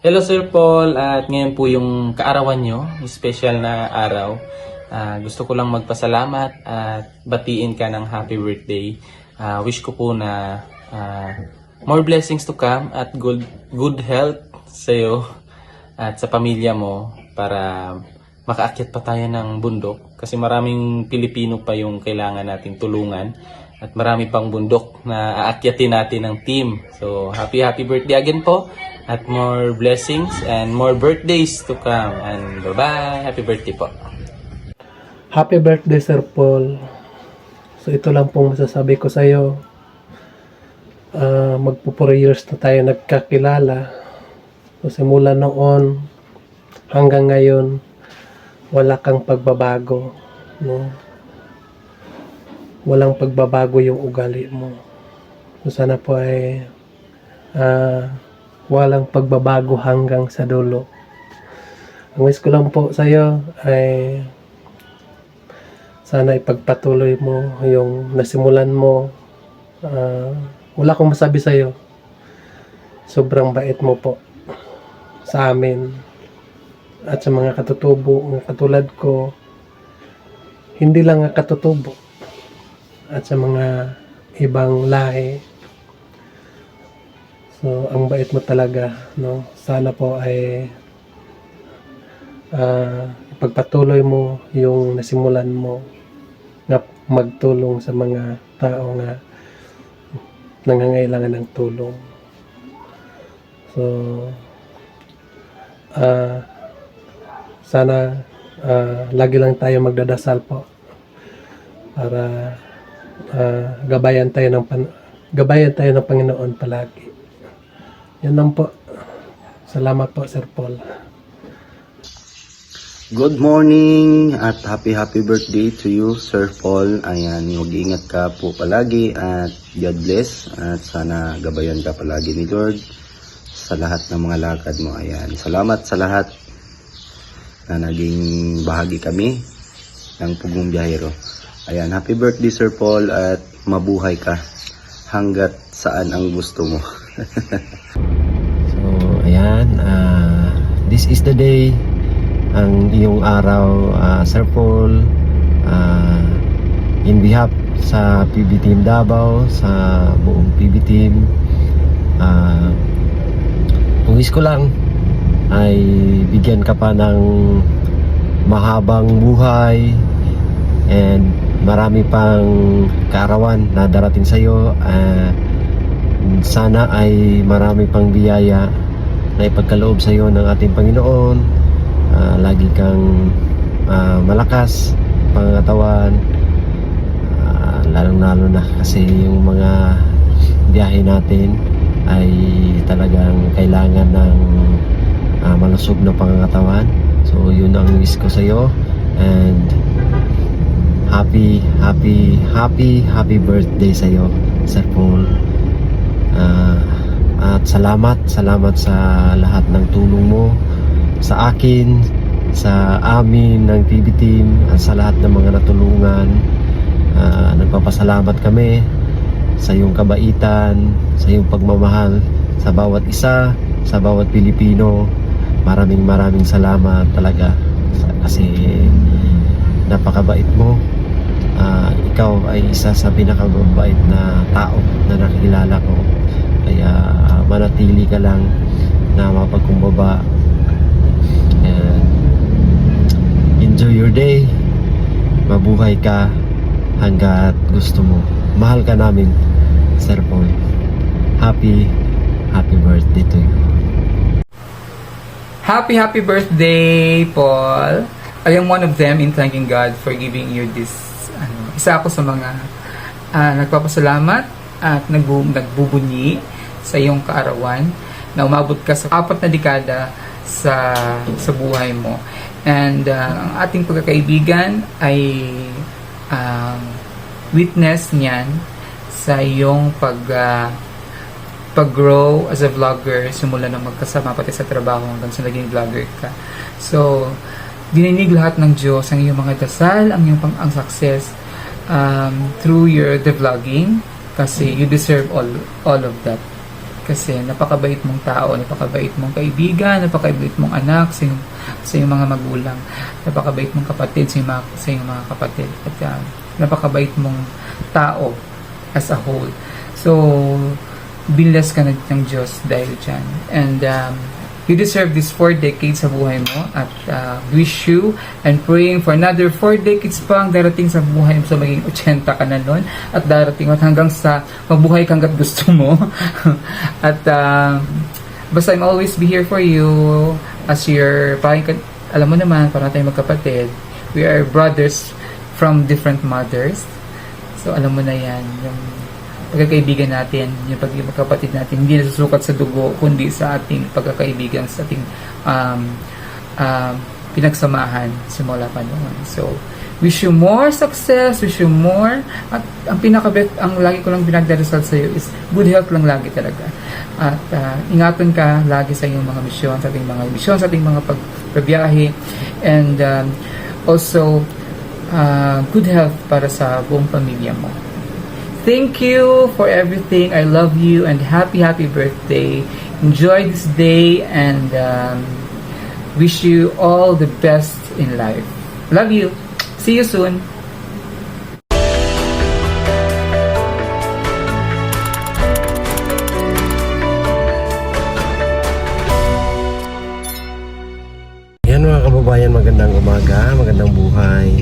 Hello Sir Paul, at ngayon po yung kaarawan nyo, special na araw. Gusto ko lang magpasalamat at batiin ka ng happy birthday. Wish ko po na more blessings to come at good health sa iyo at sa pamilya mo para makaakyat pa tayo ng bundok. Kasi maraming Pilipino pa yung kailangan nating tulungan at marami pang bundok na aakyatin natin ng team. So happy birthday again po. At more blessings and more birthdays to come. And bye-bye. Happy birthday po. Happy birthday, Sir Paul. So ito lang pong masasabi ko sa iyo. Magpo 4 years na tayo nagkakilala. So simula noon hanggang ngayon, wala kang pagbabago. No? Walang pagbabago yung ugali mo. So sana po ay walang pagbabago hanggang sa dulo. Ang wish ko lang po sa iyo ay sana ipagpatuloy mo yung nasimulan mo. Wala akong masabi sa iyo. Sobrang bait mo po sa amin at sa mga katutubo ng katulad ko. Hindi lang nga katutubo at sa mga ibang lahi. So, ang bait mo talaga, no? Sana po ay ipagpatuloy mo yung nasimulan mo na magtulong sa mga tao na nangangailangan ng tulong. So, sana lagi lang tayo magdadasal po para gabayan tayo ng Panginoon palagi. Yan lang po. Salamat po, Sir Paul. Good morning at happy birthday to you, Sir Paul. Ayan, mag-iingat ka po palagi at God bless. At sana gabayan ka palagi ni Lord sa lahat ng mga lakad mo. Ayan, salamat sa lahat na naging bahagi kami ng Pugong Biyahero. Ayan, happy birthday, Sir Paul, at mabuhay ka hanggat saan ang gusto mo. So, ayan, this is the day, ang iyong araw, Sir Paul, in behalf sa PB Team Davao, sa buong PB Team. Ang wish ko lang ay bigyan ka pa ng mahabang buhay and marami pang kaarawan na darating sa iyo. Sana ay marami pang biyaya na ipagkaloob sa iyo ng ating Panginoon. Lagi kang malakas pangatawan, lalong-lalo na kasi yung mga biyahe natin ay talagang kailangan ng malusog na pangangatawan. So yun ang wish ko sa iyo, and happy birthday sa iyo, Sir Paul. At salamat sa lahat ng tulong mo sa akin, sa amin ng PB Team, at sa lahat ng mga natulungan. Nagpapasalamat kami sa iyong kabaitan, sa iyong pagmamahal sa bawat isa, sa bawat Pilipino. Maraming salamat talaga kasi napakabait mo. Ikaw ay isa sa pinakababait na tao na nakilala ko. Kaya manatili ka lang na mapagkumbaba. And enjoy your day. Mabuhay ka hanggat gusto mo. Mahal ka namin, Sir Paul. Happy birthday to you. Happy birthday, Paul. I am one of them in thanking God for giving you this. Isa ako sa mga nagpapasalamat at nagbubunyi sa iyong kaarawan na umabot ka sa 4 na dekada sa buhay mo. And ang ating pagkakaibigan ay witness niyan sa iyong pag-grow as a vlogger, simula na magkasama pati sa trabaho hanggang sa naging vlogger ka. So, dininig lahat ng Diyos ang iyong mga dasal, ang iyong ang success through the vlogging, kasi you deserve all of that. Kasi napakabait mong tao, napakabait mong kaibigan, napakabait mong anak sa iyong mga magulang, napakabait mong kapatid sa iyong mga kapatid, at napakabait mong tao as a whole. So, binless ka na ng Diyos dahil dyan. And you deserve this 4 decades sa buhay mo, at wish you and praying for another 4 decades pang darating sa buhay mo, sa maging 80 ka na nun, at darating at hanggang sa mabuhay kang hanggat gusto mo. At basta I'm always be here for you as your parang, alam mo naman, para tayong magkapatid, we are brothers from different mothers. So alam mo na yan, yung pagkakaibigan natin, yung pagkakapatid natin, hindi nasusukat sa dugo, kundi sa ating pagkakaibigan, sa ating pinagsamahan simula pa noon. So, wish you more success, wish you more, at ang lagi ko lang pinagdarasal sa iyo is good health lang lagi talaga. At ingatan ka lagi sa iyong mga misyon, sa ating mga pagbiyahe, and also good health para sa buong pamilya mo. Thank you for everything. I love you and happy birthday. Enjoy this day and wish you all the best in life. Love you. See you soon. Yan mga kababayan, magandang umaga, magandang buhay,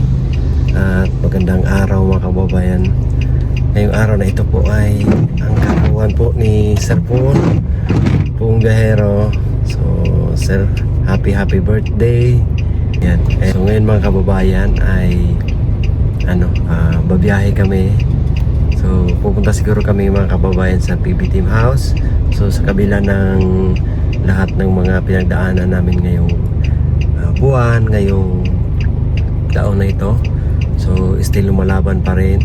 at magandang araw mga kababayan. Ngayong araw na ito po ay ang karawan po ni Sir Paul Punggahero. So Sir, happy birthday. Yan. So ngayon mga kababayan ay babiyahe kami. So pupunta siguro kami mga kababayan sa PB Team House. So sa kabila ng lahat ng mga pinagdaanan namin ngayong buwan, ngayong taon na ito, so still lumalaban pa rin.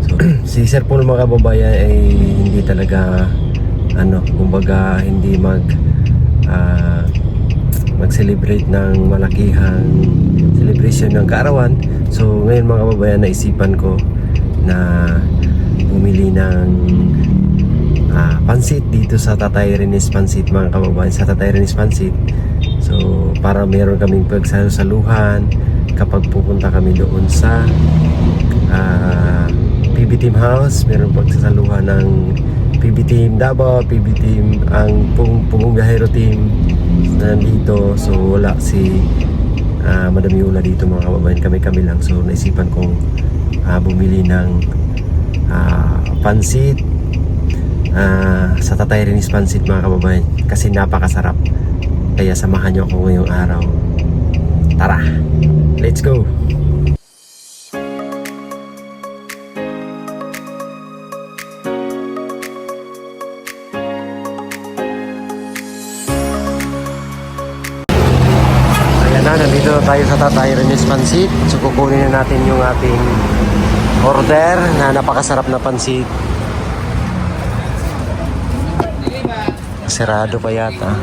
So si Sir Paul mga kababayan ay hindi talaga kumbaga hindi mag-celebrate ng malakihang celebration ng kaarawan. So ngayon mga kababayan, naisipan ko na bumili ng pansit dito sa Tatay Renes Pansit mga kababayan, sa Tatay Renes Pansit. So para meron kaming pagsasaluhan kapag pupunta kami doon sa PB Team House. Meron pagsasaluhan ng PB Team Davao, PB Team, ang Punggahero Team nandito. So wala si Madam Yula dito mga kababayan, kami lang. So naisipan kong bumili ng pansit sa Tatay Renes Pansit mga kababayan, kasi napakasarap. Kaya samahan nyo ako ngayong araw. Tara, let's go! Nandito tayo sa Tatay Renes Pansit. So kukunin na natin yung ating order na napakasarap na pansit. Sarado pa yata.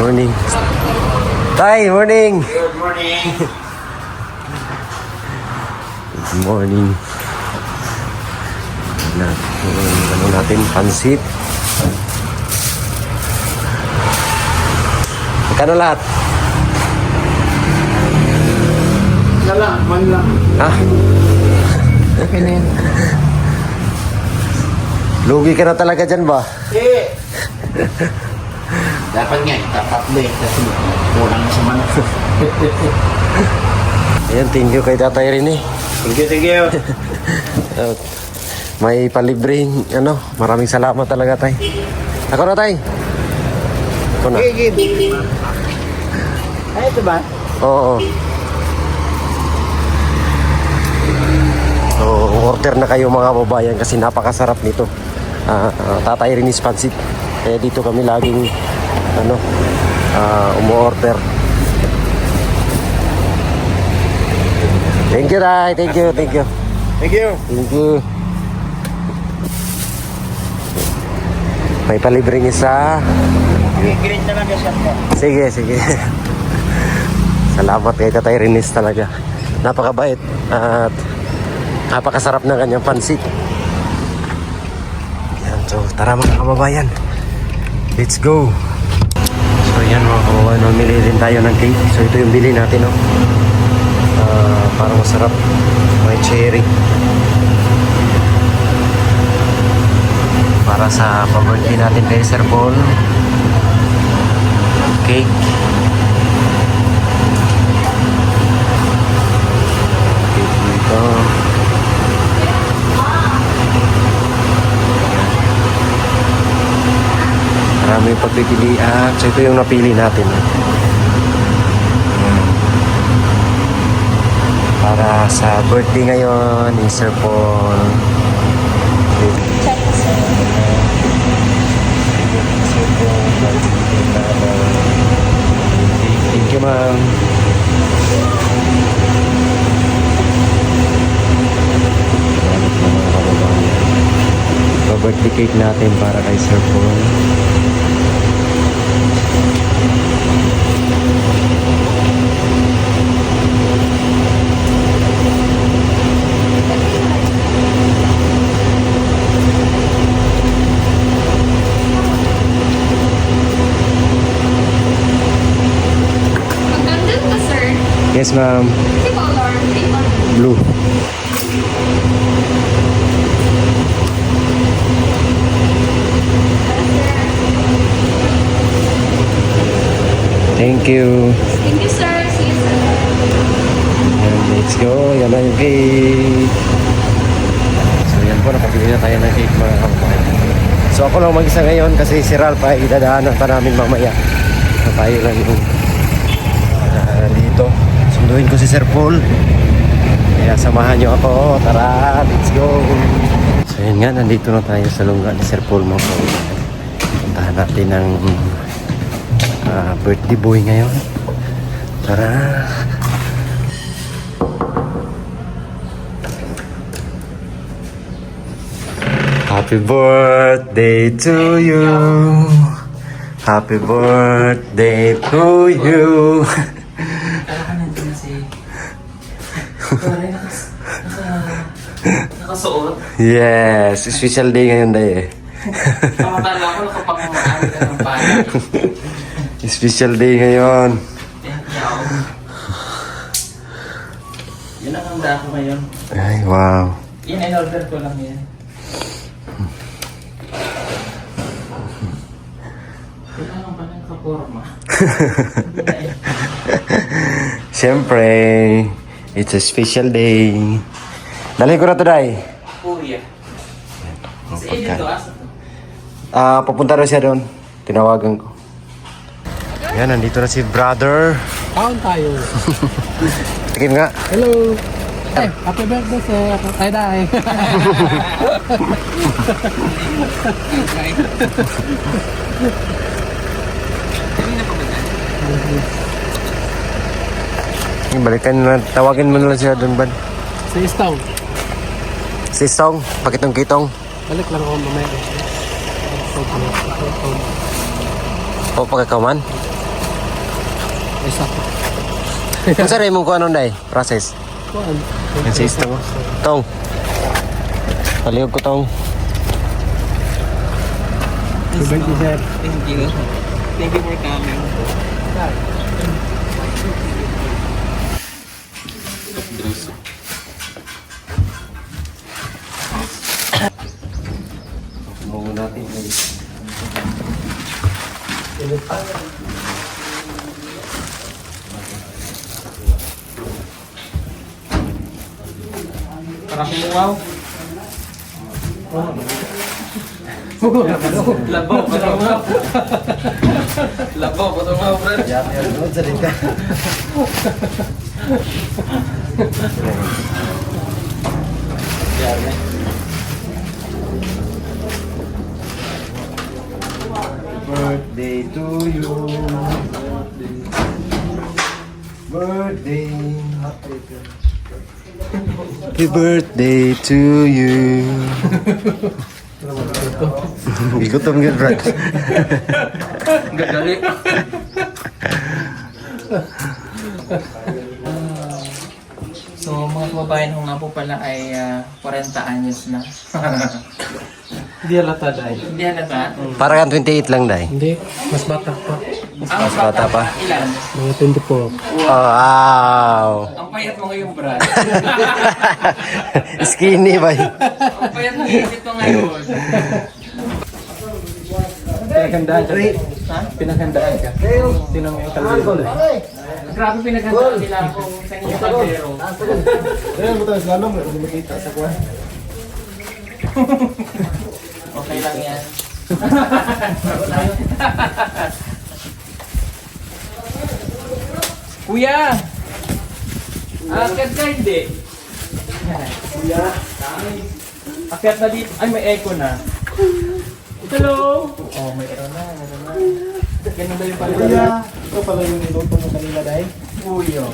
Morning. Tay, morning. Good morning. Good morning. Natin pansit. Magkano lahat? Man lang. Ha? Okay na yan. Lugi ka na talaga dyan ba? Dapat nga, tapat kasi kulang na sa manok. Ayan, thank you kay Tatay Rene. Thank you. May palibreng, maraming salamat talaga, Tay. Ako na, Tay. Ako na. Ay, ito ba? Oo. So, order na kayo mga kababayan kasi napakasarap nito. Tatay Renes Pansit. Kaya dito kami laging umu-order. Thank you, Tay. Thank you. Thank you. Thank you. May palibreng isa. Gigirin talaga siya po. Sige. Salamat kay Tatay Renes talaga. napakabait at napakasarap ng kanyang pansit. Yan, so tara mga kababayan, let's go. So yan mga kababayan, mamili rin tayo ng cake. So ito yung bili natin, no? Parang masarap, may cherry para sa pa-birthday natin kay Sir Paul. Cake. Cake dito. Marami pagpipilian. So ito yung napili natin. Para sa birthday ngayon ni Sir Paul. Thank you, ma'am. Pa-birthday cake natin para kay Sir Paul. Magandang ka, sir. Yes, ma'am. Si color, green or Blue. Thank you. Thank you, sir. See you, sir. And let's go. Yan na yung cake. So yan po, napabili na tayo ng cake mga kababayan. So ako lang mag-isa ngayon kasi si Ralph ay idadaanan pa namin mamaya. So tayo lang yung dito. Sunduin ko si Sir Paul. Kaya samahan nyo ako. Tara, let's go. So yun nga, nandito na tayo sa lungga ni Sir Paul mga kababayan. Puntahan natin ng birthday boy ngayon. Tara. Happy birthday to you. Happy birthday to you. Nakasuot. Yes, special day ngayon day eh. Akala ko nakapangmaali ka ng pala. Special day ngayon. Yun ang handa ko ngayon. Ay, wow. Yan, in-order ko lang yan. Kailangan pa ng kaporma. Siyempre, it's a special day. Dali ko na to, Day. Kuya. Sa pagkain. edit to, asa to? Papunta na siya doon. Tinawagan ko. Yan, nandito na si brother. Kaon tayo. Tingin nga. Hello. Ay, happy birthday, sir. Ay, day. Balikan na, tawagin mo na lang siya doon, Bad. Si Istong. Si Song, pakitong-kitong. Balik lang ako mamaya. O, pagkakaman. Isa. Kung saan mo kung anong, Day? Process. Kuan. Yan si Istong. Tong. Palihog ko, Tong. Happy birthday, sir. Thank you. Thank you for coming. Sumbong natin. Para kumuwaw. Labaw, patumaw. Labaw, patumaw, Brad. Yan, sa ka. Birthday to you. Birthday. Happy birthday to you. Gutom yun, Brad. Gagali. So, mga kababayan ko nga po pala ay 40 anyos na. Hindi halata dahil. Hindi halata? Parang 28 lang, Day. Hindi, mas bata pa. Ang bata pa. Ilan? Mga 24. Wow! Ang payat mo ngayon, Brad. Skinny ba yun? Ang payat mo dito ngayon. Pinaghandaan ka. Ha? Pinaghandaan ka. Tinang mo yung kalbero. Grabe pinaghandaan nila ako sa inyo kaldero. Okay lang yan. Kuya! Akyat ka hindi? Kuya? Akyat na dito. Ay, may echo na. Hello! Oh, may echo na. Ganun ba yung pala? Kuya! Ito pala yung niluto mo kanina dahil. Kuya.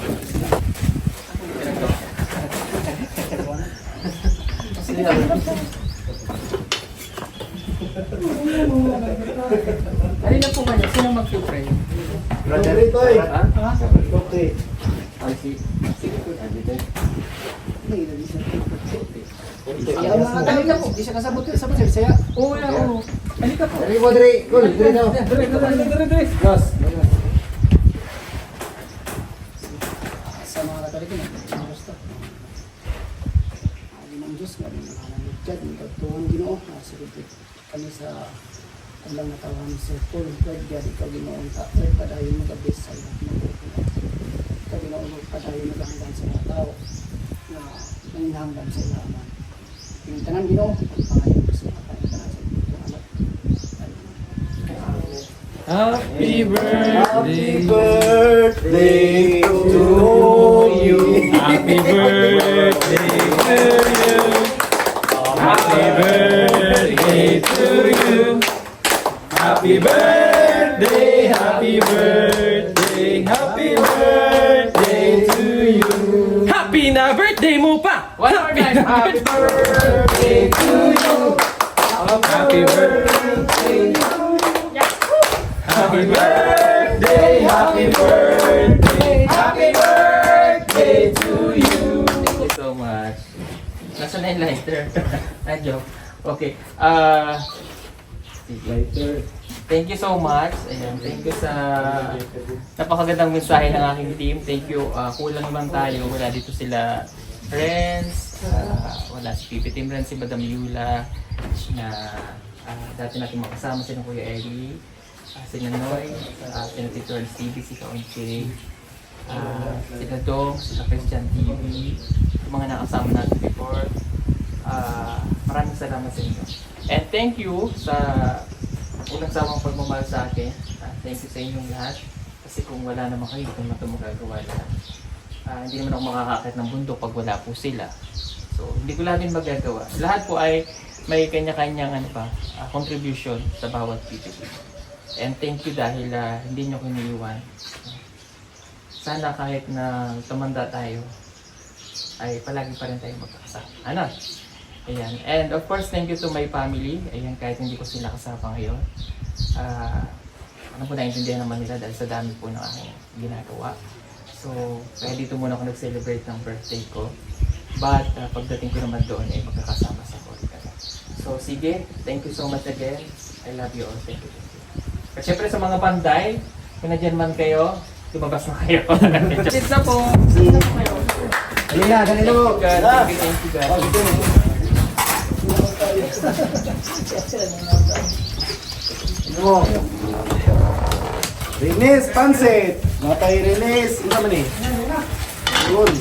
Alin na po kayo? Sino mag-pray? Brother ito eh. Okay. Ay, sige po. Dali na po. Di siya kasabot saya. Oo, oo. Halika po. Dali mo, dali. Cool. Dali na. Dali. Yes. Sa mga katoliko na. Gusto. Ang ng Diyos nga rin. Ang dyan. Ang tagtuhan Ginoo. Sige kami sa alang natawan sa Paul. God God. Ikaw Ginoo. Ang padayon mo kabis sa iyo. Ikaw Ginoo. Padayon mo hanggang sa mga tao. Na nanginahanggan sa ilaman. Yung tanan Ginoo. Pagpangayon ko sa mga tanan sa anak. Happy birthday. Happy birthday to you. Happy birthday to you. Happy birthday to you. Happy birthday, happy birthday, happy birthday to you. Happy na birthday mo pa! One more time. Happy Birthday to you. Happy birthday. Happy birthday, happy birthday, happy birthday to you. Thank you so much. Nasaan na yung lighter? Ah, joke. Okay. Later. Thank you so much. Ayan, thank you sa napakagandang mensahe ng aking team. Thank you. Kulang naman tayo. Wala dito sila Renz. Wala si Pipi Team Renz, si Madam Yula. Na dati natin makasama si Kuya Eli. Si Nanoy. Si Tito Stevie, si Kaunti. Si Dadong, si Christian TV. Yung mga nakasama natin before. Maraming salamat sa inyo. And thank you sa unang samang pagmamahal sa akin. Thank you sa inyong lahat. Kasi kung wala naman kayo, kung ito magagawa lahat. Hindi naman ako makakakit ng bundok pag wala po sila. So, hindi ko lahat din magagawa. Lahat po ay may kanya-kanyang contribution sa bawat PPP. And thank you dahil hindi nyo kiniiwan. Sana kahit na tumanda tayo, ay palagi pa rin tayo magkakasama. Ano? Ayan. And of course, thank you to my family. Ayan, kahit hindi ko sila kasama ngayon. Ano po, naiintindihan naman nila dahil sa dami po ng aking ginagawa. So, kaya dito muna ako nag-celebrate ng birthday ko. But, pagdating ko naman doon, ay magkakasama sa Korea. So, sige. Thank you so much again. I love you all. Thank you. At syempre sa mga panday, kung nadyan man kayo, lumabas na kayo. Sit na po. Sit na po kayo. Halina, halina mo. Thank you, God. Ano? Rines, pansit. Matay Rines. Ano naman eh? Yun.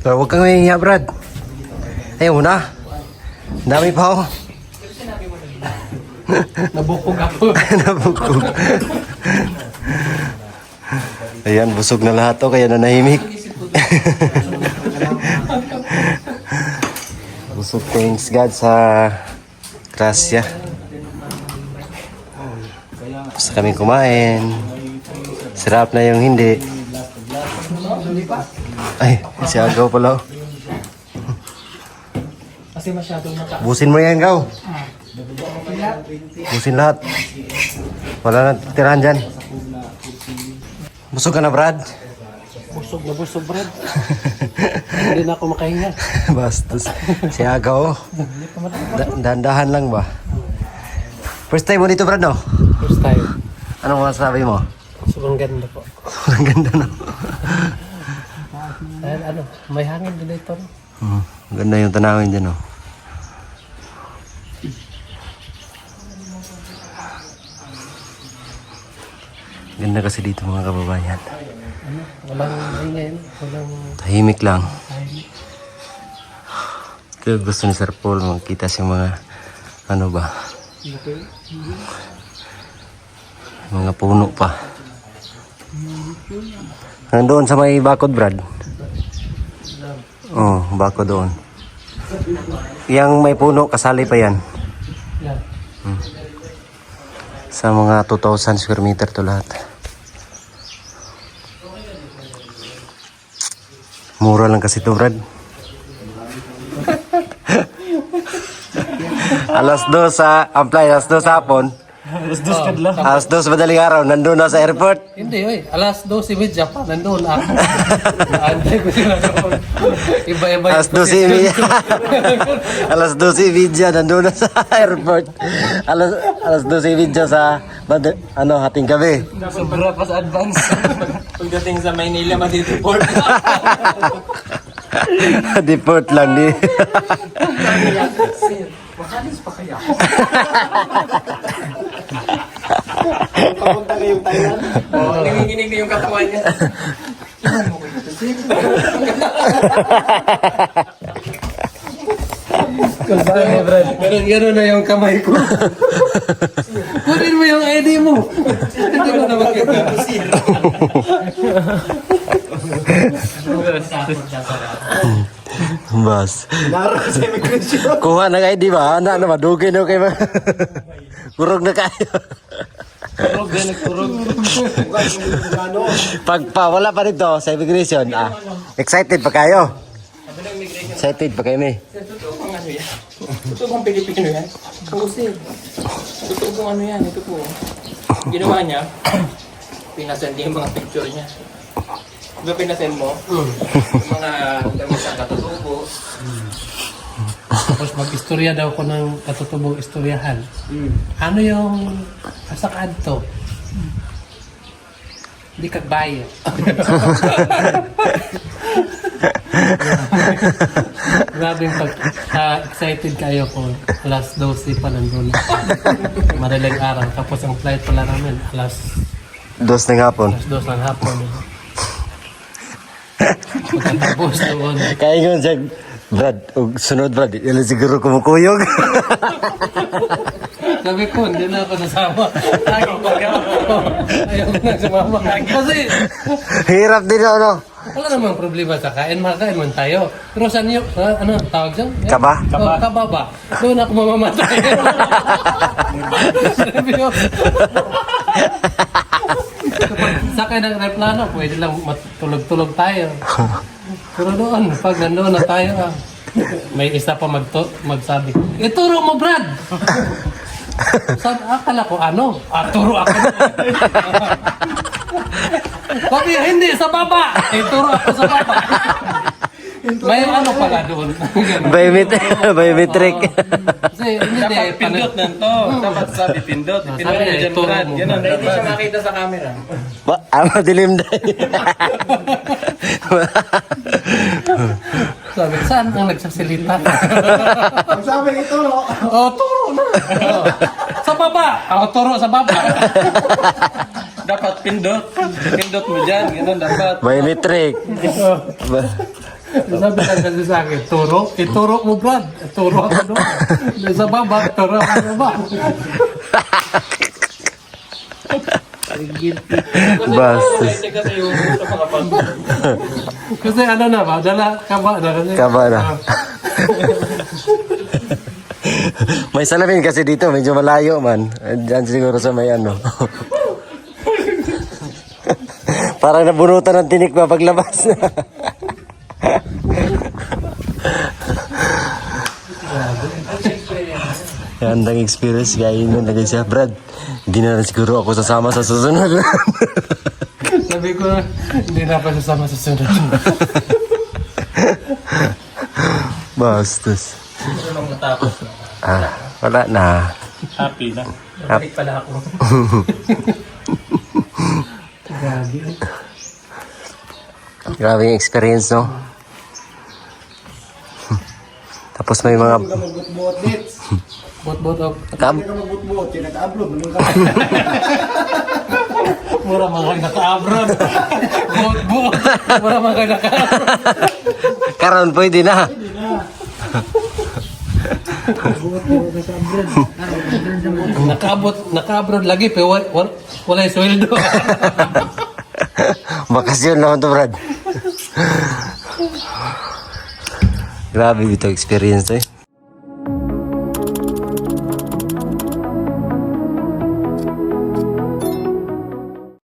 So, huwag kang mahihiya, Brad. Ayaw mo na. Ang dami pa oh. Nabukog ako. Nabukog. Ayan, busog na lahat to, kaya nanahimik. Busog, thanks God sa grasya. Basta kami kumain. Sarap na yung hindi. Ay, si Agaw pala. Kasi masyadong Busin mo yan, Gaw. Busin lahat. Wala na tirahan dyan. Busog ka na, Brad? busog na busog, Brad. Hindi na ako makahinga. Bastos. Si Agaw. Dandahan lang ba? First time mo dito, Brad, no? First time. Anong masasabi mo? Sobrang ganda po. Ang ganda, no? Dahil may hangin din dito. Ganda yung tanawin dyan, no? Ganda kasi dito, mga kababayan. Walang ingay, walang Tahimik lang. Kaya gusto ni Sir Paul makita siya mga ano ba? Mga puno pa. Nandoon sa may bakod, Brad. Oh, bakod doon. Yang may puno, kasali pa yan. yan. Sa mga 2,000 square meter to lahat. Mura lang kasi to, Brad. alas 2 sa Amplay, alas 2 sa hapon. Alas 2 madaling araw, nandun na sa airport. Hindi, oy. Alas 12:30 pa. Nandun ako. Naantay ko sila doon. Iba-iba yung Alas 12 alas 12 nandun na sa airport. Alas 12 sa hating gabi. Sobra pa sa advance. Pagdating sa Maynila, matitiport. Deport lang di. Makalis pa kaya? Papunta kayong Thailand. Nanginginig na yung katawan niya. Kung saan eh, Brad. Ganun na yung kamay ko. Kunin mo yung ID mo. Hindi ko na makita. Bas. Kuha na kayo, di ba? Ano na, madugay na kayo. Kurog na kayo. Kurog din, kurog. Pagpa, wala pa rito sa immigration. Excited pa kayo? Excited pa kayo, May? Totoo bang ano yan? Totoo bang Pilipino yan? Kasi, totoo bang ano yan? Ito po. Ginawa niya, pinasend niya yung mga picture niya. Diba pinasend mo? Yung mga damit sa katutubo. Tapos mag-istorya daw ko ng katutubong istoryahan. Ano yung asakad to? Hindi kagbayo. Grabe yung excited kayo ko. Alas 12 pa nandun. Madaling araw. Tapos ang flight pala namin alas 2 ng hapon. 2 ng hapon. Pagkatapos doon. Kaya yun siya, Brad, sunod Brad, ilan siguro kumukuyog. Sabi ko, hindi na ako nasama. Ayaw ko na sumama. Kasi Hirap din ano. wala namang problema sa kain. Makain man tayo. Pero saan yung, ano, tawag dyan? Kaba? Oh, kaba ba? Doon ako mamamatay. Sabi ko, sakay ng replano, pwede lang matulog-tulog tayo. Pero doon, pag nandoon na tayo, may isa pa magsabi, ituro mo, Brad! Sabi, akala ko, ano? Turo ako. Sabi, hindi, sa baba! Ituro ako sa baba. May ano pala doon. Biometric. Kasi hindi, Pindot nanto. Dapat sabi pindot. Pindot Sabi, niya dyan, ituro Brad. mo. Ganun, hindi siya makita sa camera. Madilim dahil. Sabi, saan ang nagsasalita? Ang sabi ito, no? Turo na. Sa baba. Turo sa baba. Dapat pindot. Pindot mo dyan. Ganun dapat. Biometric. Sabi ka kasi sa akin, turo? Ituro mo, Brad. Turo ako doon. Sa baba, turo ako sa baba. Bastos. Kasi ano na ba, dala kaba na kasi. Kaba na. May salamin kasi dito, medyo malayo man. Diyan siguro sa may ano. Parang nabunutan ng tinik ba paglabas. Gandang experience kaya yun nagay siya, Brad. Hindi na rin siguro ako sasama sa susunod. Sabi ko, hindi na pa sasama sa sunod. Bastos. Ano nung natapos? Wala na. Happy na. Balik pala ako. Grabe. Grabe yung experience, no? Tapos may mga... Magbut-buot dits. Bot-bot of... Kam... Hindi ka magbut-buot, yung nag-upload, naman ka. Mura mga naka-abroad. Bot-bot. Mura mga naka-abroad. Karon pwede na. Naka-abroad lagi, pero wala yung sweldo. Bakasyon naman to, Brad. Grabe ito experience to eh.